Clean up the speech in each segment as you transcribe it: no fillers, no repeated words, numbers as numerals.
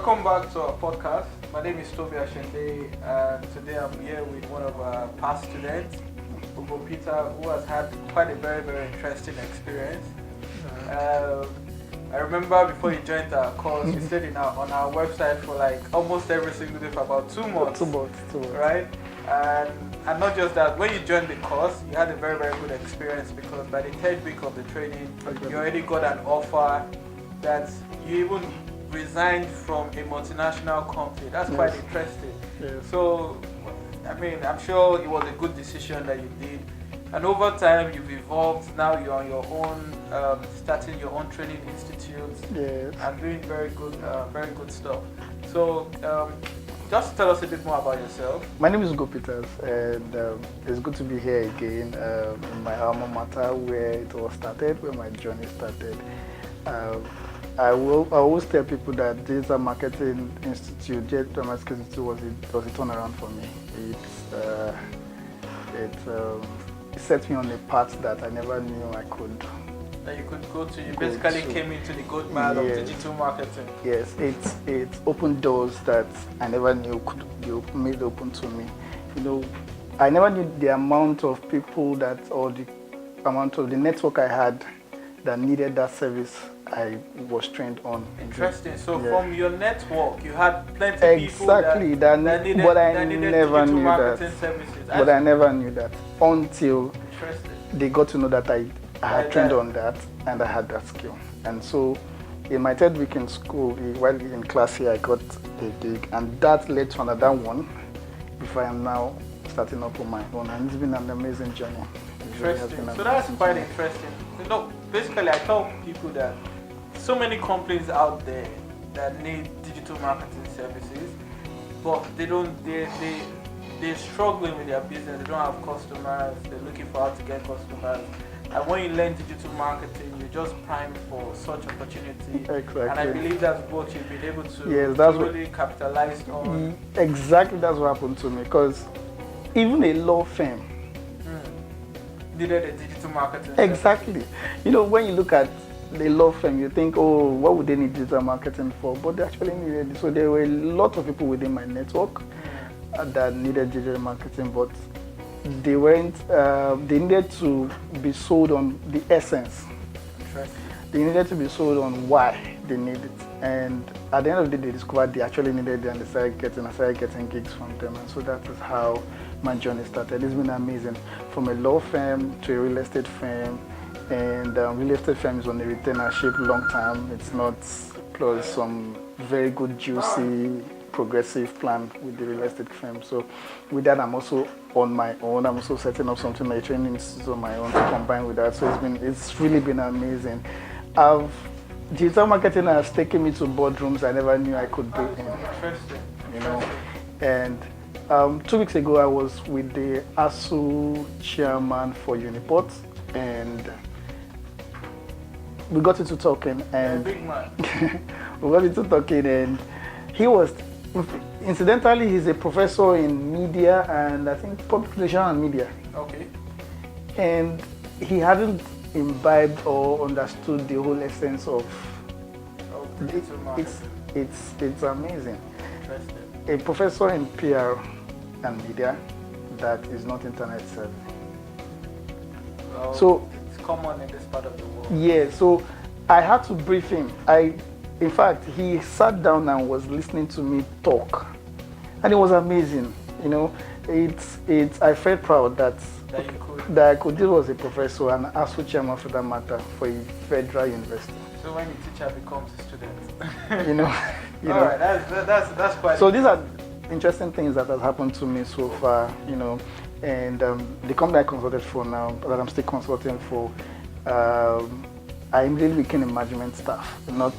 welcome back to our podcast. My name is Toby Ashende, and today I'm here with one of our past students, Ugo Peters, who has had quite a very, very interesting experience. I remember before you joined our course, you stayed on our website for like almost every single day for about 2 months. 2 months. Right? And not just that, when you joined the course, you had a very, very good experience because by the third week of the training, you already got an offer that you even resigned from a multinational company. That's quite interesting. Yes. So, I mean, I'm sure it was a good decision that you did. And over time, you've evolved. Now you're on your own, starting your own training institute, Yes. and doing very good stuff. So, just tell us a bit more about yourself. My name is Ugo Peters, and it's good to be here again in my alma mater where it all started, where my journey started. I always tell people that Digital Marketing Institute, Digital Marketing Institute was a turnaround for me. It set me on a path that I never knew I could. That you could go to. You basically came into the gold mine of digital marketing. Yes, it opened doors that I never knew could be made open to me. You know, I never knew the amount of people or the amount of the network I had that needed that service I was trained on. Interesting. So from your network, you had plenty of people that needed digital marketing services. But I never knew that until they got to know that I had trained on that and I had that skill. And so in my third week in school, while in class here, I got a gig, and that led to another one before I am now starting up on my own. And it's been an amazing journey. Interesting. So that's quite interesting. You know, basically, I tell people that so many companies out there that need digital marketing services, but they're struggling with their business. They don't have customers. They're looking for how to get customers. And when you learn digital marketing, you're just primed for such opportunity. Exactly. And I believe that's what you've been able to really capitalize on. Exactly, that's what happened to me. Because even a law firm needed a digital marketing. Exactly. Service. You know, when you look at the law firm, you think, oh, what would they need digital marketing for? But they actually needed it. So there were a lot of people within my network that needed digital marketing, but they weren't. They needed to be sold on the essence. They needed to be sold on why they need it. And at the end of the day, they discovered they actually needed it, and I started getting gigs from them. And so that is how my journey started. It's been amazing. From a law firm to a real estate firm, and real estate firm is on a retainership long time. It's not plus some very good juicy progressive plan with the real estate firm. So with that, I'm also on my own. I'm also setting up something like a training institute on my own to combine with that. So it's really been amazing. Digital marketing has taken me to boardrooms I never knew I could be in. Interesting. You know, and 2 weeks ago I was with the ASU chairman for Uniport, and we got into talking, and big man. And he was, incidentally, he's a professor in media and I think public relations and media. Okay. And he hadn't imbibed or understood the whole essence of it's amazing. Interesting. A professor in PR and media that is not internet savvy. Well, so it's common in this part of the world. Yeah, so I had to brief him. In fact, he sat down and was listening to me talk, and it was amazing. You know, I felt proud that I could. This was a professor and ASU chairman for that matter for a federal university. So when the teacher becomes a student, you know. All right, that's quite. So these are interesting things that have happened to me so far. You know, and the company I consulted for now, that I'm still consulting for, I immediately became a management staff, not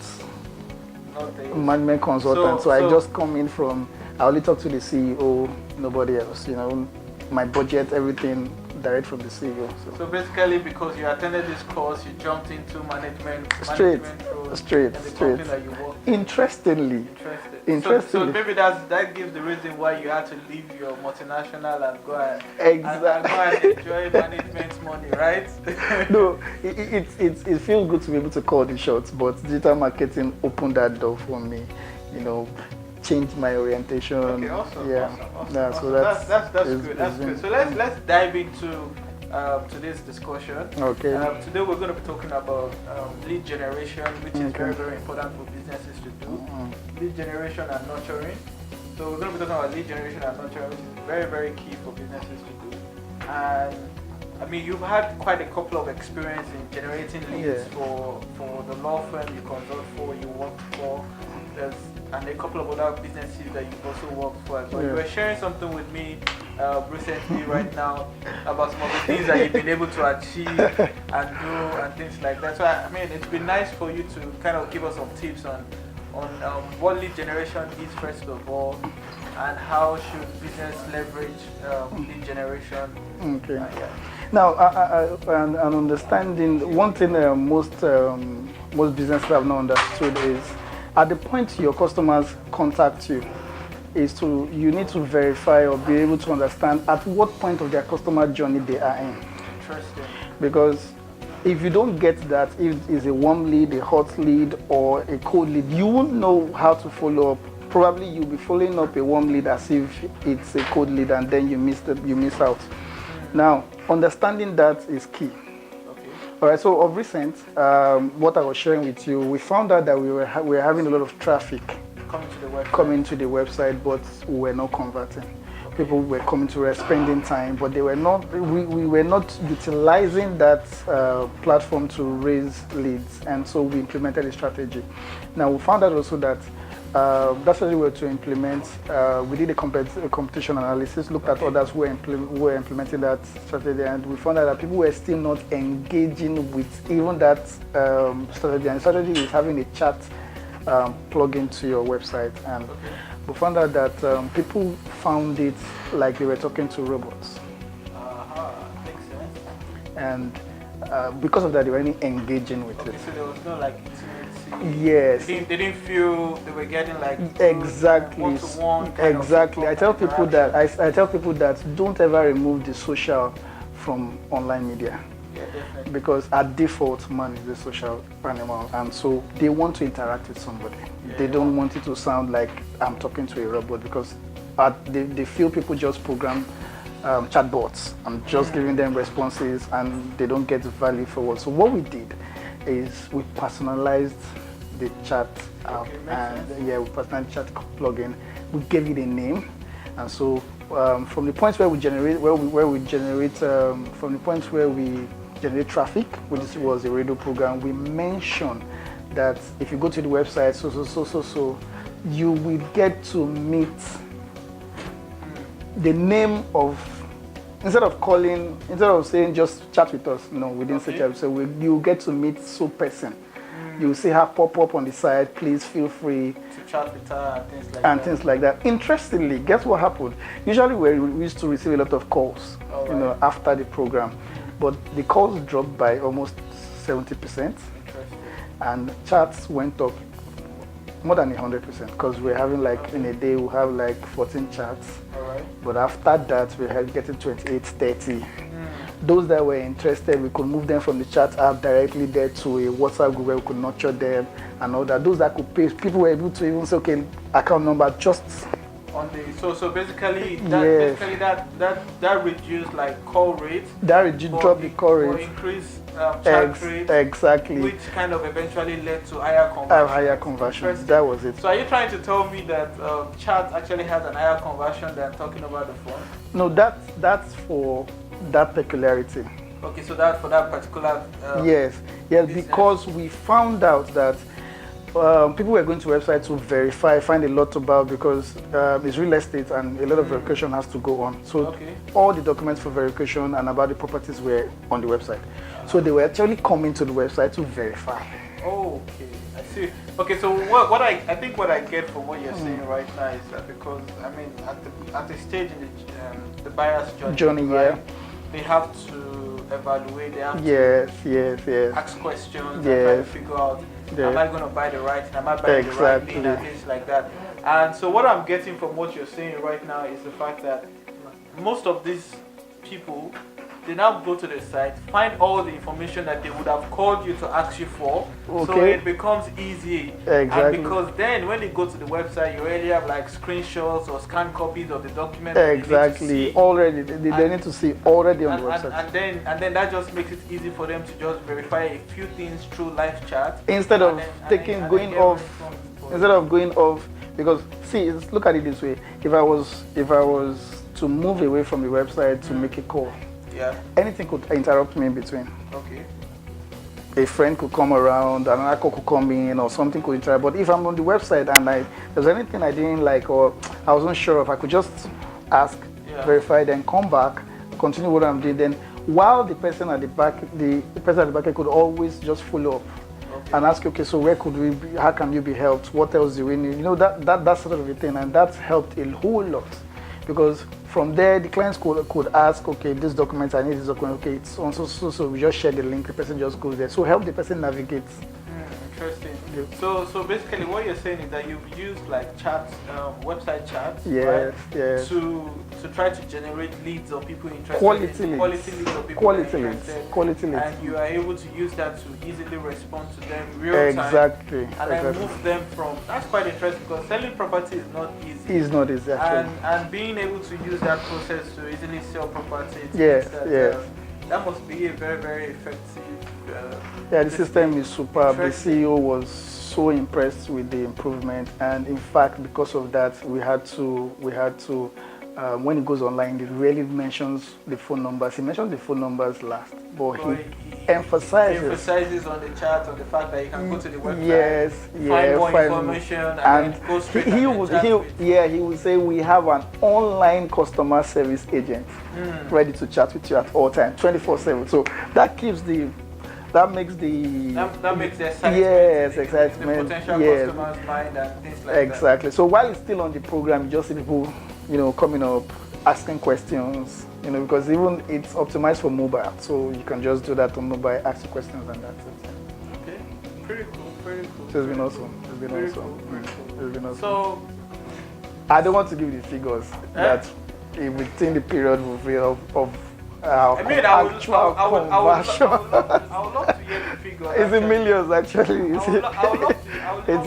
management consultant. So I just come in from. I only talk to the CEO, nobody else. You know, my budget, everything direct from the CEO. So basically, because you attended this course, you jumped into management roles straight. That you work. Interestingly. So maybe that gives the reason why you had to leave your multinational and go and enjoy management money, right? No, it feels good to be able to call the shots, but digital marketing opened that door for me. changed my orientation. Okay, awesome. Yeah, Awesome. yeah. So that's Good. That's good. So let's dive into today's discussion. Okay. Today we're going to be talking about lead generation, which is very, very important for businesses to do. Lead generation and nurturing. So we're going to be talking about lead generation and nurturing, which is very, very key for businesses to do. And I mean, you've had quite a couple of experience in generating leads for the law firm you consult for, you work for, and a couple of other businesses that you've also worked for. But you were sharing something with me recently right now about some of the things that you've been able to achieve and do and things like that. So I mean, it's been nice for you to kind of give us some tips on what lead generation is first of all, and how should business leverage lead generation. Okay. Now, and understanding one thing most businesses have not understood is at the point your customers contact you, you need to verify or be able to understand at what point of their customer journey they are in. Interesting. Because if you don't get that, if it's a warm lead, a hot lead, or a cold lead, you won't know how to follow up. Probably you'll be following up a warm lead as if it's a cold lead, and then you miss out. Now, understanding that is key. Okay. All right. So of recent, what I was sharing with you, we found out that we were having a lot of traffic coming to the website, but we were not converting. People were coming to us, spending time, but they were not. We were not utilizing that platform to raise leads, and so we implemented a strategy. Now we found out also that that's what we were to implement. We did a competition analysis, looked at others who were implementing that strategy, and we found out that people were still not engaging with even that strategy. And the strategy is having a chat plug into your website, and we found out that people found it like they were talking to robots. Makes sense. And because of that, they were really engaging with it. So there was no like intimacy. Yes. They didn't feel they were getting like exactly. one-to-one Exactly. I tell people that don't ever remove the social from online media. Yeah, definitely. Because at default, man is a social animal, and so they want to interact with somebody. They don't want it to sound like I'm talking to a robot, because they feel people just program chatbots and just giving them responses, and they don't get value forward. So what we did is we personalized the chat app, and we personalized chat plugin. We gave it a name, and so from the point where we generate traffic, which was a radio program, we mentioned that if you go to the website, so you will get to meet the name of, instead of saying just chat with us, no, we didn't say chat. So you get to meet so person. You see her pop up on the side. Please feel free to chat with her and things like that. Interestingly, guess what happened? Usually we used to receive a lot of calls, after the program, but the calls dropped by almost 70%, and chats went up more than 100%, because we're having in a day we have 14 chats. But after that we had getting 28, 30. Those that were interested, we could move them from the chat app directly there to a WhatsApp group where we could nurture them and all that. Those that could pay, people were able to even say, okay, account number just on the so basically that reduced call rate. That dropped the call rate. Or increased chat rate. Exactly. Which kind of eventually led to higher conversion. Higher conversion. That was it. So are you trying to tell me that chat actually has an higher conversion than talking about the phone? No, that's for that peculiarity. Okay, so that for that particular. Yes, because we found out that people were going to websites to verify, find a lot about, because it's real estate and a lot of verification has to go on. So all the documents for verification and about the properties were on the website. So they were actually coming to the website to verify. Okay, I see. Okay, so what I think what I get from what you're saying right now is that, because I mean at the stage in the buyer's journey, right, they have to evaluate, they have to ask questions and try to figure out, am I going to buy the right thing, am I buying the right thing, and things like that. And so what I'm getting from what you're saying right now is the fact that most of these people they now go to the site, find all the information that they would have called you to ask you for. Okay. So it becomes easy. Exactly. And because then when they go to the website, you already have like screenshots or scanned copies of the document. Exactly. Already, they need to see already on the website. And then that just makes it easy for them to just verify a few things through live chat. Instead of going off, because see, look at it this way. If I was to move away from the website to make a call, yeah, anything could interrupt me in between. Okay. A friend could come around, another call could come in, or something could interrupt. But if I'm on the website and there's anything I didn't like or I wasn't sure of, I could just ask, verify, then come back, continue what I'm doing. Then while the person at the back, the person at the back could always just follow up and ask, okay, so where could we be? How can you be helped? What else do we need? You know, that sort of a thing, and that's helped a whole lot. Because from there, the clients could ask, okay, this document, I need this document, okay, it's on so we just share the link, the person just goes there. So help the person navigate. Interesting. Yeah. So basically what you're saying is that you've used like chats, website chats, yes, right? Yes. To try to generate leads or people interested. Quality leads Or people quality interested. Quality leads. And you are able to use that to easily respond to them real time. Exactly. And then move them from, that's quite interesting because selling property is not easy. It's not easy actually. And being able to use that process to easily sell property. Yes, that must be a very, very effective. The system is superb. The CEO was so impressed with the improvement, and in fact, because of that, we had to. When it goes online, it rarely mentions the phone numbers. He mentions the phone numbers last, but he emphasizes on the chat on the fact that you can go to the website, find more information, and go straight he would say we have an online customer service agent ready to chat with you at all times, 24/7. So that makes the excitement, the potential customers' mind and things like that. Exactly. So while it's still on the program, you just see people, coming up, asking questions, because even it's optimized for mobile, so you can just do that on mobile, ask questions, and that's it. Okay, pretty cool. So it's been awesome. It's been awesome. So I don't want to give the figures that within the period of I would love to hear the figures. It's in millions, actually. It's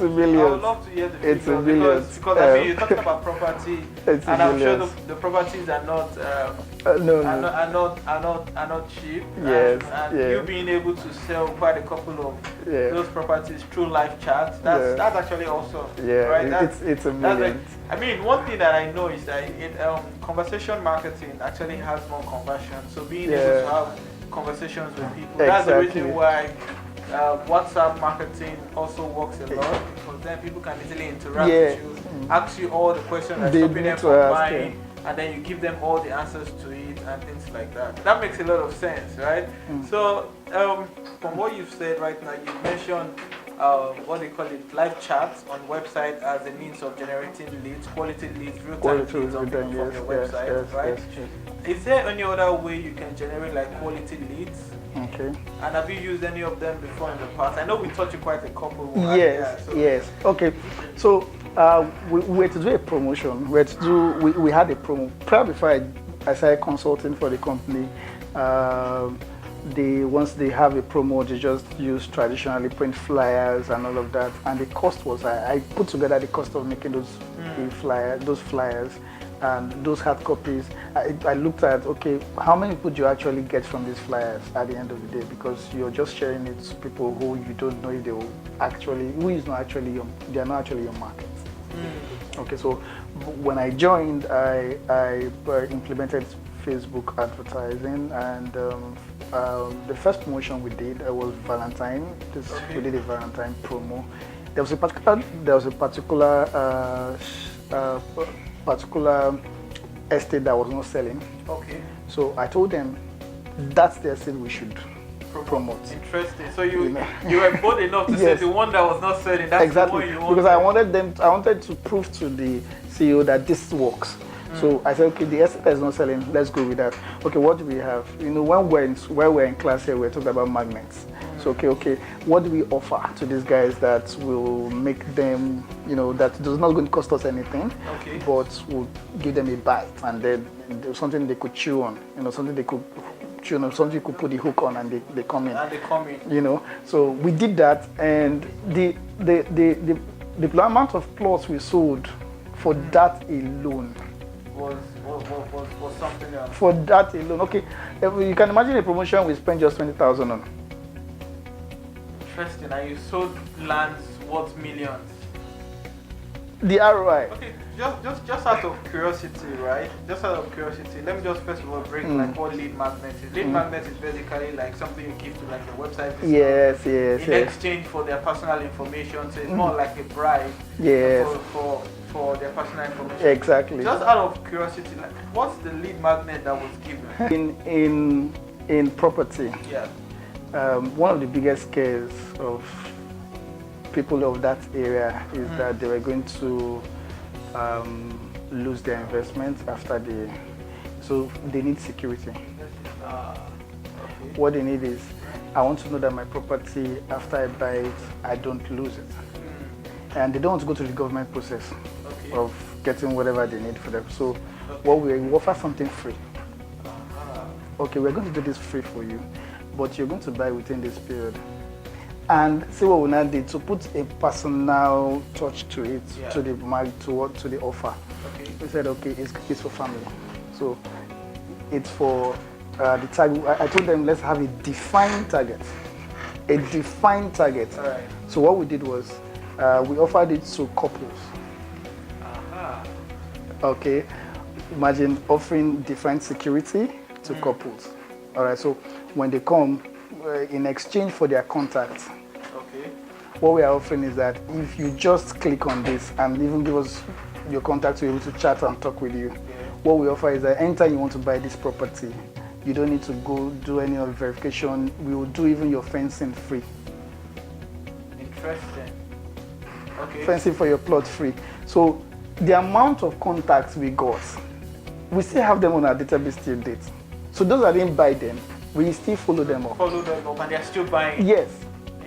in millions. I would love to hear the figures. It's in millions. Because I mean, you're talking about property, and I'm sure the properties are not are not cheap. Yes. And you being able to sell quite a couple of those properties through live chat, that's actually awesome. Yeah, right? It's a million. I mean, one thing that I know is that conversation marketing actually has more conversion. So being able to have conversations with people, that's the reason why WhatsApp marketing also works a lot, because then people can easily interact with you, ask you all the questions that's stopping them from buying, and then you give them all the answers to it and things like that. That makes a lot of sense, right? So from what you've said right now, you've mentioned what they call it, live chats on website as a means of generating leads, quality leads, real-time leads from your website, right? Is there any other way you can generate like quality leads? Okay. And have you used any of them before in the past? I know we taught you quite a couple. Yes. Okay. So we were to do a promotion. We had a promo. Probably before I started consulting for the company. Once they have a promo, they just use traditionally print flyers and all of that. And the cost was I put together the cost of making those flyers. And those hard copies, I looked at, okay, how many people do you actually get from these flyers at the end of the day? Because you're just sharing it to people who you don't know if they will actually, they are not actually your market. Okay, so when I joined, I implemented Facebook advertising, and the first promotion we did was Valentine. We did a Valentine promo. There was a particular estate that was not selling. Okay. So I told them that's the estate we should promote. Interesting. So you were bold enough to say the one that was not selling, that's the one you wanted. Because I wanted to prove to the CEO that this works. So I said, okay, the estate is not selling, let's go with that. Okay, what do we have? When we're in class here, we're talking about magnets. So okay, what do we offer to these guys that will make them, that does not going to cost us anything, but will give them a bite, and then something they could chew on, something they could something you could put the hook on and they come in. And they come in. So we did that, and the amount of plots we sold for that alone was something else. For that alone, okay, you can imagine a promotion we spent just 20,000 on. Interesting. And you sold lands worth millions. The ROI. Okay, just out of curiosity, right? Just out of curiosity, let me just first of all break like what lead magnet is. Lead magnet is basically like something you give to like the website. Yes. In exchange for their personal information, so it's more like a bribe. Yes. For their personal information. Exactly. Just out of curiosity, like what's the lead magnet that was given? In property. Yeah. One of the biggest scares of people of that area is that they were going to lose their investment after so they need security. Okay. What they need is, I want to know that my property, after I buy it, I don't lose it. And they don't want to go through the government process of getting whatever they need for them. So what we offer something free. Okay, we're going to do this free for you, but you're going to buy within this period. And see what we now did to put a personal touch to it, to the offer. Okay. We said, okay, it's for family. So it's for the target. I told them, let's have a defined target. A defined target. All right. So what we did was, we offered it to couples. Okay. Imagine offering different security to couples. All right. So when they come, in exchange for their contact, what we are offering is that if you just click on this and even give us your contact to be able to chat and talk with you, what we offer is that anytime you want to buy this property, you don't need to go do any of the verification. We will do even your fencing free. Interesting. Okay. Fencing for your plot free. So the amount of contacts we got, we still have them on our database till date. So those that didn't buy them, we still follow them up. Follow them up, and they're still buying. Yes.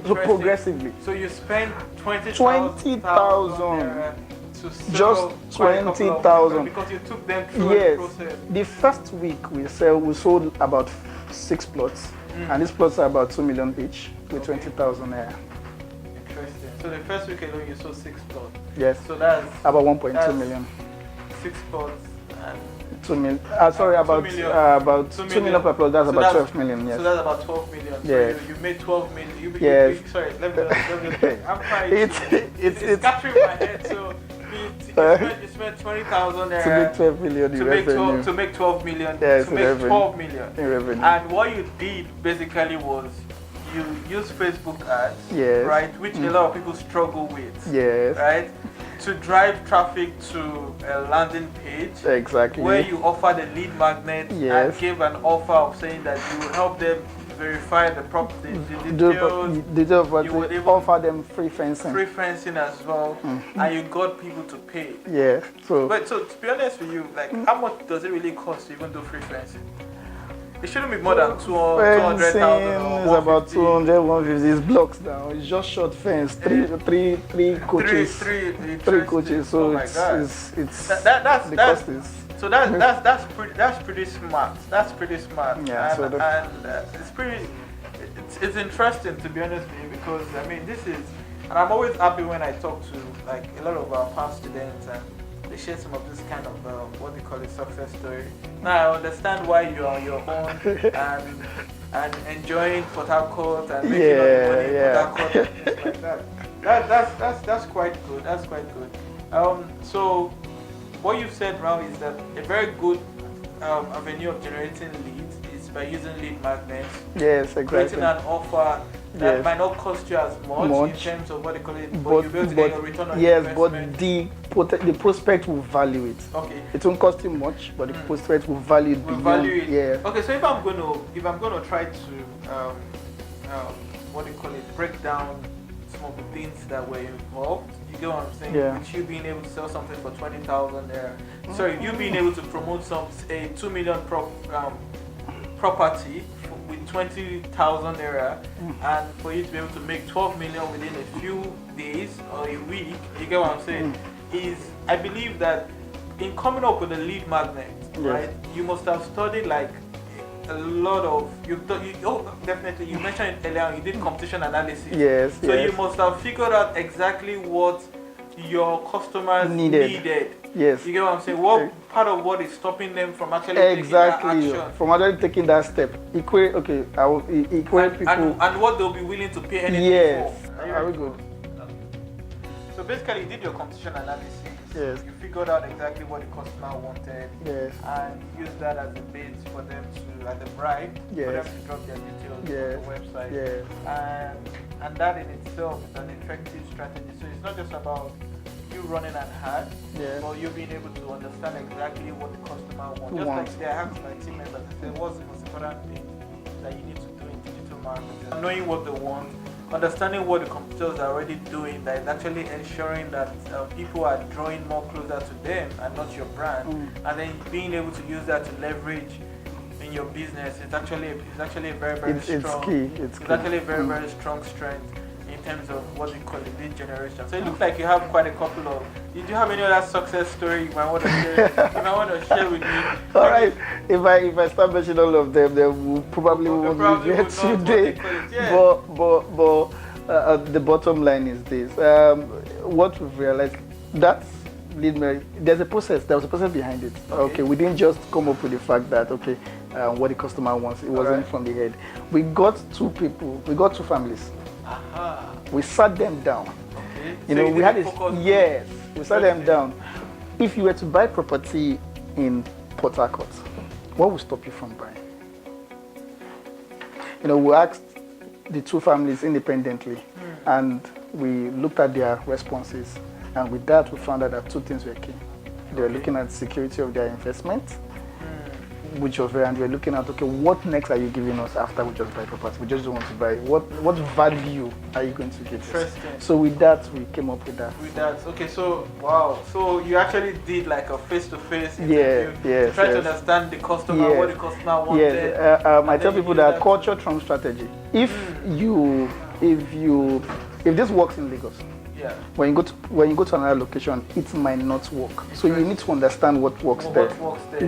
So progressively. So you spent 20,000 to just 20,000 because you took them through the process. The first week we sold about 6 plots, and these plots are about 2 million each with 20,000 naira. Interesting. So the first week alone you sold 6 plots. Yes. So that's about 1.2 million. 6 plots and 2 million. Sorry, about 2 million per plot. That's about 12 million. Yes. So that's about 12 million. Yes. So you made 12 million. Sorry, let me. I'm trying. It's capturing my head. So you spent 20,000 there to make 12 million in revenue. To make 12 million. Yes, to make 12 million in revenue. And what you did basically was you use Facebook ads, right, which a lot of people struggle with, right, to drive traffic to a landing page, exactly, where you offer the lead magnet and give an offer of saying that you will help them verify the property, the details. You would offer them free fencing as well, and you got people to pay. Yeah. So to be honest with you, like how much does it really cost to even do free fencing? It shouldn't be more than 200,000. It's about 200, 150. It's blocks now. It's just short fence. Three coaches. Three coaches. So it's the cost is. So that's pretty smart. That's pretty smart. Yeah. It's interesting, to be honest with you, because I mean and I'm always happy when I talk to like a lot of our past students and they share some of this kind of what they call a success story. Now I understand why you are on your own and enjoying Port Harcourt and making all the money in Port Harcourt and things like that. That's quite good. That's quite good. So what you've said now is that a very good avenue of generating leads is by using lead magnets. Yes, exactly. Creating an offer that might not cost you as much in terms of what they call it, but you'll be able to get a return on investment. But the prospect will value it. Okay. It won't cost you much, but the prospect will value it. Yeah. Okay, so if I'm gonna try to what do you call it, break down some of the things that were involved, you get what I'm saying? Yeah. With you being able to sell something for 20,000 there. Sorry, you being able to promote a 2 million property with 20,000 naira, and for you to be able to make 12 million within a few days or a week, you get what I'm saying? I believe that in coming up with a lead magnet, right, you must have studied like a lot of definitely you mentioned it earlier. You did competition analysis. Yes. So you must have figured out exactly what your customers needed. Yes. You get what I'm saying? What part of what is stopping them from actually taking that action? From actually taking that step. Equate people and what they'll be willing to pay anything for. Are we good? So basically, you did your competition analysis. Yes. You figured out exactly what the customer wanted. Yes. And used that as a bait for them to, as a bribe, yes. for them to drop their details yes. on the website. Yes. And that in itself is an effective strategy. So it's not just about you running an ad, but you being able to understand exactly what the customer wants. Just like today, I have my team members. I say, what's the most important thing that you need to do in digital marketing? Knowing what they want, understanding what the competitors are already doing, that is actually ensuring that people are drawing more closer to them and not your brand, and then being able to use that to leverage in your business. It's actually a very strong. It's key. It's actually a very strong strength in terms of what we call the lead generation. So it looks like you have quite a couple of. Did you have any other success story you might want to share? With me? All right. If I start mentioning all of them, then we probably won't be here today. But the bottom line is this: what we've realized that there's a process. There was a process behind it. Okay, we didn't just come up with the fact that what the customer wants. It wasn't from the head. We got two people. We got two families. We sat them down. Okay. We had this. Yes, we sat them down. If you were to buy property in Port Harcourt, what would stop you from buying? We asked the two families independently, and we looked at their responses, and with that, we found out that two things were key. They were looking at the security of their investment, which was and we're looking at what next are you giving us after we just buy property? We just don't want to buy. What value are you going to get? Interesting. So with that, we came up with that. Okay. So wow. So you actually did like a face-to-face interview to try to understand the customer, what the customer wanted. Yes. I tell people that culture trumps strategy. If this works in Lagos. Yeah. When you go to another location, it might not work. So you need to understand what works there,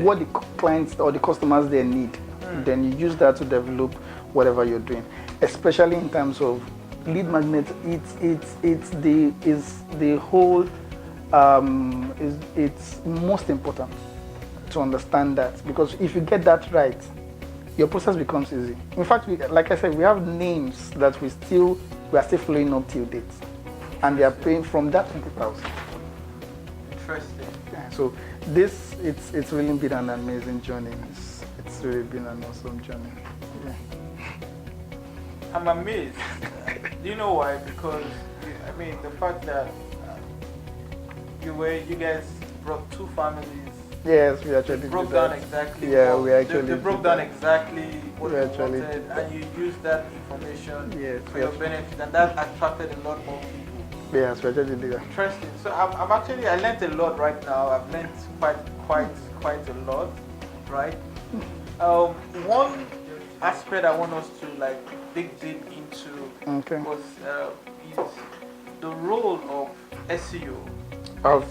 what the clients or the customers there need. Then you use that to develop whatever you're doing. Especially in terms of lead magnet, it's most important to understand that, because if you get that right, your process becomes easy. In fact, like I said, we have names that we are still following up till date. And they are paying from that 20,000. Interesting. Yeah, so it's really been an amazing journey. It's really been an awesome journey. Yeah. I'm amazed. Do you know why? Because the fact that you guys brought two families. Yes, we actually broke down exactly. Yeah, we actually they broke down exactly what they wanted, and you used that information for your benefit, and that attracted a lot more people. Yes, we actually did that. Interesting. So I learned a lot right now. I've learned quite a lot, right? One aspect I want us to dig deep into was is the role of SEO,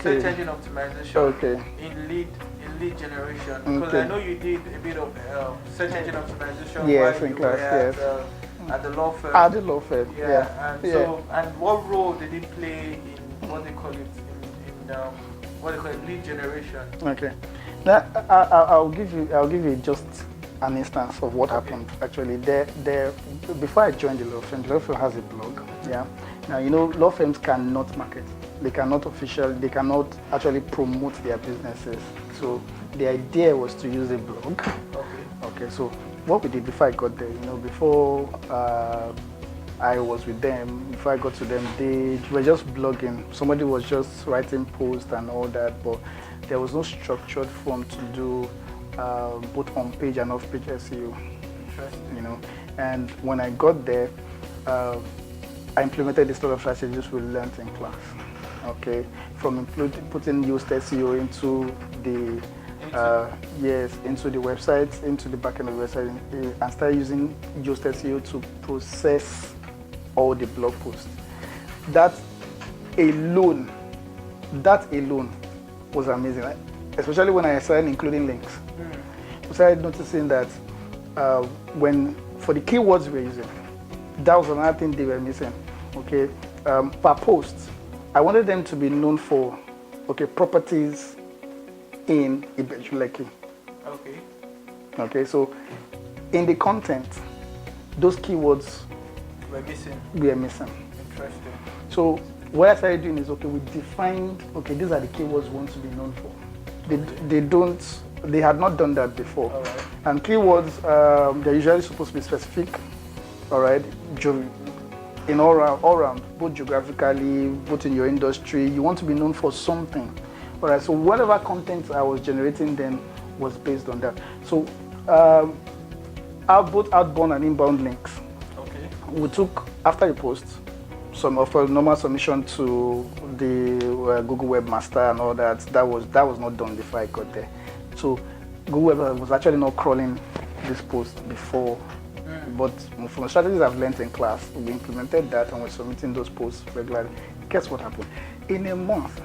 search engine optimization, in lead generation. Because I know you did a bit of search engine optimization while you were at the law firm. At the law firm, And what role did it play in what they call it lead generation? Okay. Now I'll give you just an instance of what happened. Actually, before I joined the law firm has a blog. Yeah. Now law firms cannot market. They cannot actually promote their businesses. So the idea was to use a blog. Okay. So what we did before I got there, before I was with them, before I got to them, they were just blogging. Somebody was just writing posts and all that, but there was no structured form to do both on-page and off-page SEO. Interesting. And when I got there, I implemented this sort of strategies we learned in class. Okay, from putting used SEO into the into the website, into the back end of the website, and start using used SEO to process all the blog posts. That alone was amazing, especially when I started including links. I started noticing that when for the keywords we're using, that was another thing they were missing. Okay, per post, I wanted them to be known for properties in Ibejuleki. Okay. Okay, so in the content, those keywords were missing. Interesting. So what I started doing is we defined these are the keywords we want to be known for. They had not done that before. All right. And keywords, they're usually supposed to be specific, all right, in all round, both geographically, both in your industry. You want to be known for something, all right. So whatever content I was generating then was based on that. So both outbound and inbound links. Okay. We took after the post some of a normal submission to the Google Webmaster and all that. That was not done before I got there. So Google Web was actually not crawling this post before. But from the strategies I've learned in class, we implemented that and we're submitting those posts regularly. Guess what happened? In a month,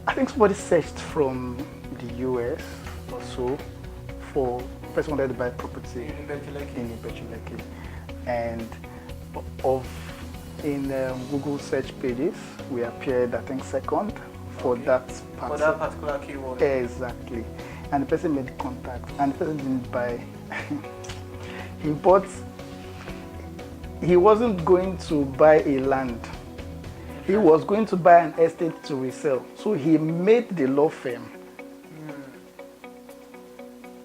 I think somebody searched from the US or so for a person wanted to buy property in Ibejuleki. And in Google search pages, we appeared, I think, second for that particular keyword. Exactly. And the person made contact, and the person didn't buy. He wasn't going to buy a land. He was going to buy an estate to resell. So he made the law firm.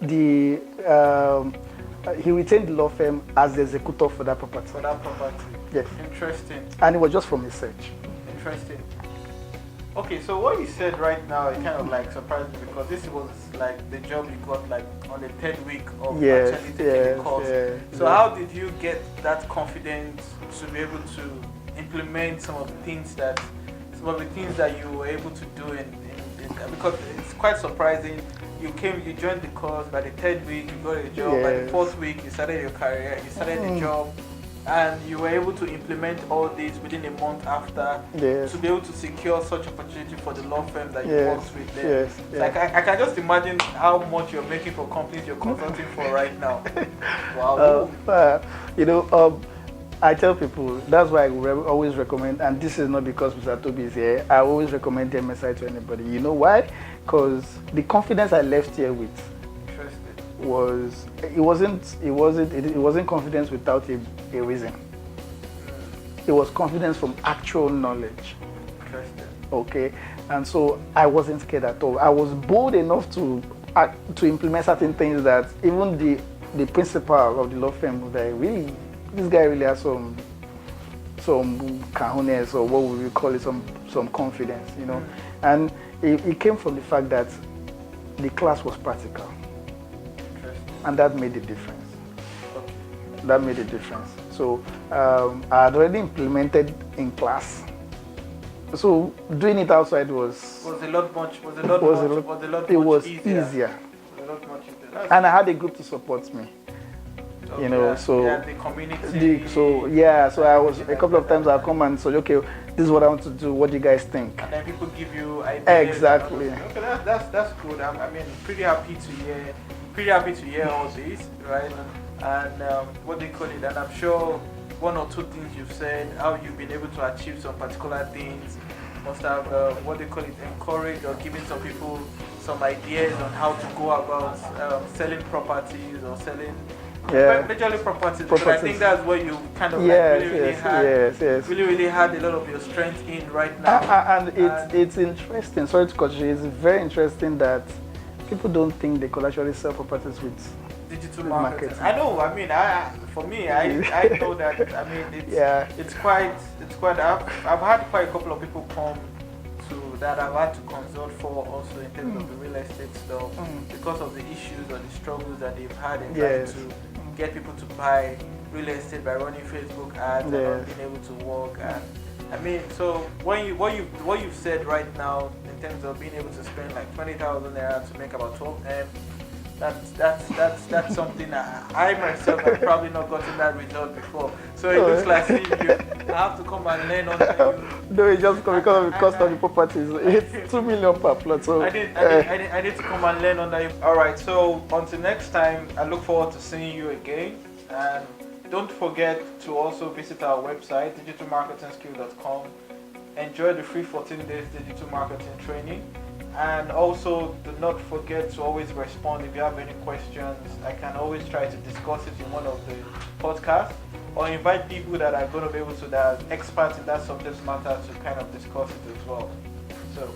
He retained the law firm as the executor for that property. Yes. Interesting. And it was just from research. Interesting. Okay, so what you said right now, it kind of like surprised me because this was like the job you got like on the 10th week of actually taking the course. So how did you get that confidence to be able to implement some of the things that you were able to do because it's quite surprising. You joined the course, by the 3rd week you got a job, by the 4th week you started your career, you started the job, and you were able to implement all this within a month after to be able to secure such opportunity for the law firm that you worked with them. Like I can just imagine how much you're making for companies you're consulting for right now. Wow. I tell people, that's why I always recommend, and this is not because Mr. Toby is here, I always recommend the MSI to anybody. You know why? Because the confidence I left here with it wasn't confidence without a reason. It was confidence from actual knowledge. Interesting. Okay, and so I wasn't scared at all. I was bold enough to implement certain things that even the principal of the law firm was like, really, this guy really has some cojones, or what would we call it, some confidence, and it came from the fact that the class was practical. And that made a difference. So I had already implemented in class. So doing it outside was a lot easier. And I had a group to support me. The community. So I was a couple of times I'll come and say, okay, this is what I want to do. What do you guys think? And then people give you ideas. Exactly. Okay, that's good. Pretty happy to hear all this, right? And what they call it, and I'm sure one or two things you've said, how you've been able to achieve some particular things, must have encouraged or given some people some ideas on how to go about selling properties or selling majorly properties. But I think that's where you kind of really had a lot of your strength in right now. And it's interesting. Sorry to cut you. It's very interesting that people don't think they could actually sell properties with digital marketing. I know. For me, I know that. It's quite. I've had quite a couple of people come to that I've had to consult for also in terms of the real estate stuff because of the issues or the struggles that they've had in trying to get people to buy real estate by running Facebook ads and not being able to work. And so what you've said right now in terms of being able to spend like 20,000 naira to make about 12 M, That's something I myself have probably not gotten that result before. So it looks like seeing you. I have to come and learn under you. No, it's just because of the cost of the properties. It's 2 million per plot. So I need to come and learn under you. All right. So until next time, I look forward to seeing you again. And don't forget to also visit our website, digitalmarketingskill.com. Enjoy the free 14 days digital marketing training. And also, do not forget to always respond if you have any questions. I can always try to discuss it in one of the podcasts, or invite people that are going to be able to, that are experts in that subject matter, to kind of discuss it as well. So